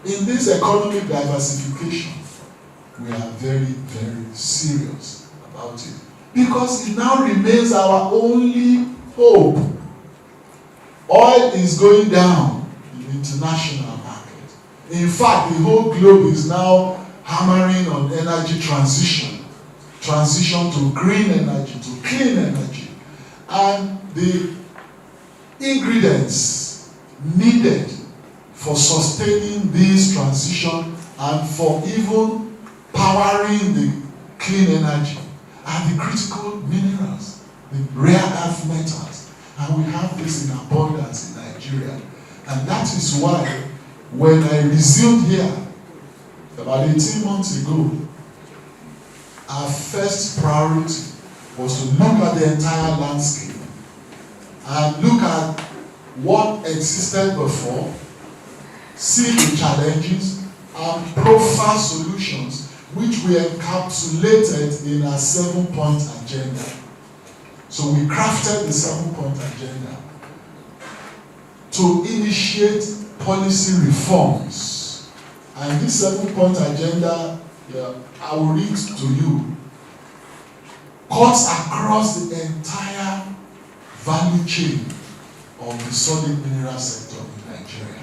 In this economic diversification, we are very, very serious about it. Because it now remains our only hope. Oil is going down in the international market. In fact, the whole globe is now hammering on energy transition to green energy, to clean energy. And the ingredients needed for sustaining this transition and for even powering the clean energy are the critical minerals, the rare earth metals. And we have this in abundance in Nigeria. And that is why when I resumed here about 18 months ago, our first priority was to look at the entire landscape and look at what existed before, see the challenges, and profile solutions which we encapsulated in our 7-point agenda. So we crafted the 7-point agenda to initiate policy reforms. And this 7-point agenda, I will read to you, cuts across the entire value chain of the solid mineral sector in Nigeria.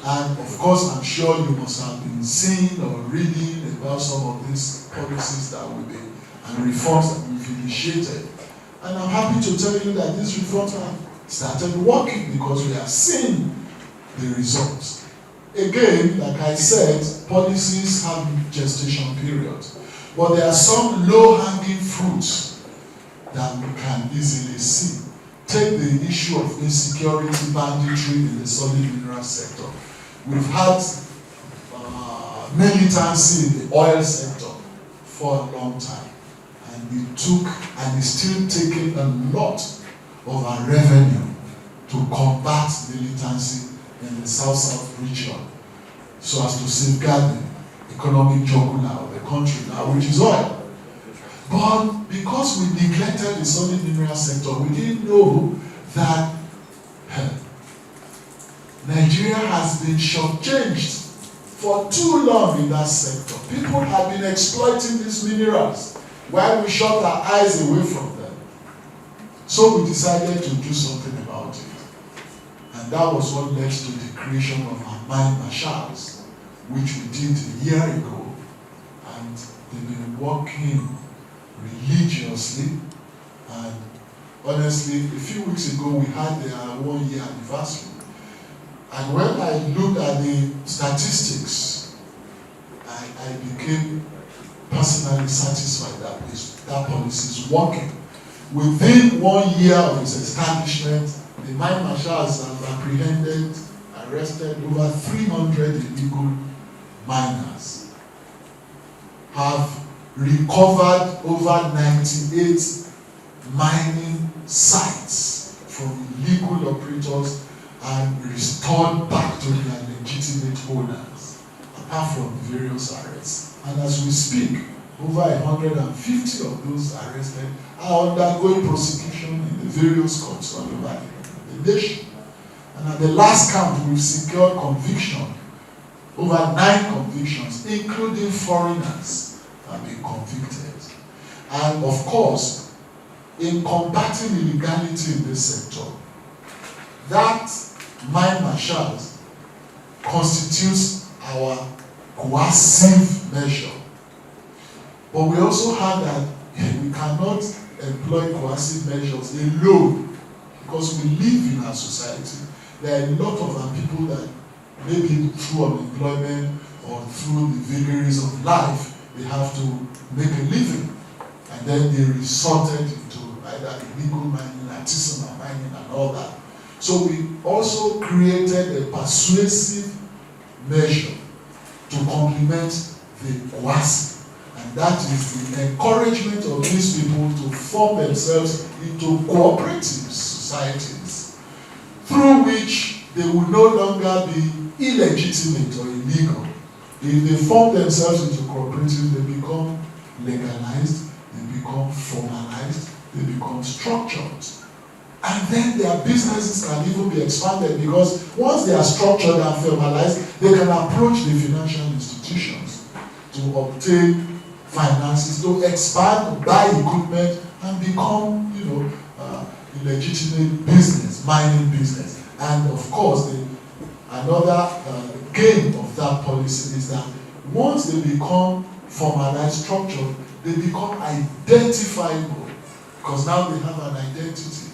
And of course, I'm sure you must have been seeing or reading about some of these policies that will be and reforms that we've initiated. And I'm happy to tell you that these reforms have started working because we are seeing the results. Again, like I said, policies have gestation periods, but there are some low-hanging fruits that we can easily see. Take the issue of insecurity, banditry in the solid mineral sector. We've had militancy in the oil sector for a long time, and it took and is still taking a lot of our revenue to combat militancy in the South-South region, so as to safeguard the economic jugular of the country now, which is oil. But because we neglected the solid mineral sector, we didn't know that Nigeria has been shortchanged for too long in that sector. People have been exploiting these minerals while we shut our eyes away from them. So we decided to do something about it. And that was what led to the creation of our mine marshals, which we did a year ago. And they've been working religiously. And honestly, a few weeks ago, we had their 1-year anniversary. And when I looked at the statistics, I became personally satisfied that that policy is working. Within 1 year of its establishment, the mine marshals have apprehended, arrested over 300 illegal miners, have recovered over 98 mining sites from illegal operators and restored back to their legitimate owners, apart from various arrests. And as we speak, over 150 of those arrested are undergoing prosecution in the various courts all over the nation. And at the last count, we've secured conviction, over 9 convictions, including foreigners, have been convicted. And of course, in combating illegality in this sector, that mine marshals constitutes our coercive measure. But we also have that we cannot employ coercive measures alone, because we live in our society. There are a lot of our people that maybe through unemployment or through the vagaries of life, they have to make a living. And then they resorted into either illegal mining, artisanal mining, and all that. So we also created a persuasive measure to complement the coercive. And that is the encouragement of these people to form themselves into cooperative societies, through which they will no longer be illegitimate or illegal. If they form themselves into cooperatives, they become legalized, they become formalized, they become structured. And then their businesses can even be expanded, because once they are structured and formalized, they can approach the financial institutions to obtain finances, to expand, buy equipment, and become, a legitimate business, mining business. And of course, another gain of that policy is that once they become formalized, structured, they become identifiable, because now they have an identity.